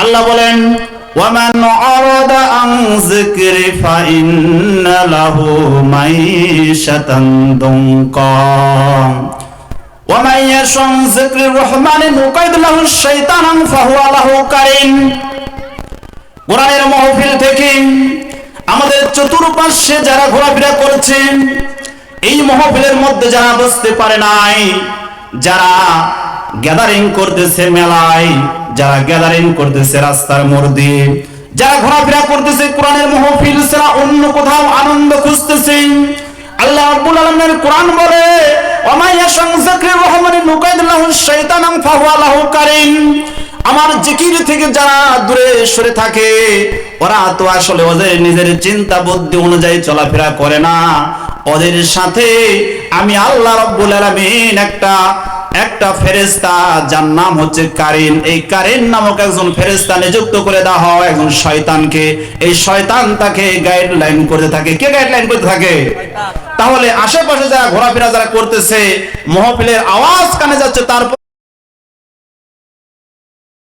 আল্লাহ বলেন ওয়ামান আরাদা আন যিকরি ফাইন্না লাহু মাইশাতান দুনকা ওয়া মান ইয়াশা আন যিকরির রহমানি নুকাইদ লাহু শাইতানান ফাহুয়া লাহু কারিন। কোরআনের মাহফিল থেকে আমাদের চতুর্পাশে যারা ঘোরাফেরা করছেন, এই মাহফিলের মধ্যে যারা বসতে পারে নাই, যারা গ্যাদারিং করতেছে মেলায়, যারা গ্যাদারিং করতেছে রাস্তার মোড় দিয়ে, যারা ঘোরাফেরা করতেছে কোরআনের মাহফিল ছাড়া অন্য কোথাও আনন্দ খুঁজতেছে, আল্লাহ রাব্বুল আলামিনের কোরআন বলে ওয়া ইয়াশা আন যিকরির রহমানি নুকাইদ লাহু শাইতানান ফাহুয়া লাহু কারিন। আমার জিকির থেকে যারা দূরে সরে থাকে, ওরা তো আসলে ওদের নিজের চিন্তা বুদ্ধি অনুযায়ী চলাফেরা করে না। ওদের সাথে আমি আল্লাহ রাব্বুল আলামিন একটা ফেরেশতা, যার নাম হচ্ছে কারিন, এই কারিন নামক একজন ফেরেশতা নিযুক্ত করে দেওয়া হয় একজন শয়তানকে। এই শয়তান তাকে গাইডলাইন করতে থাকে। কে গাইডলাইন করতে থাকে? তাহলে আশেপাশে যারা ঘোরাফেরা যারা করতেছে, মাহফিলের আওয়াজ কানে যাচ্ছে, তারপর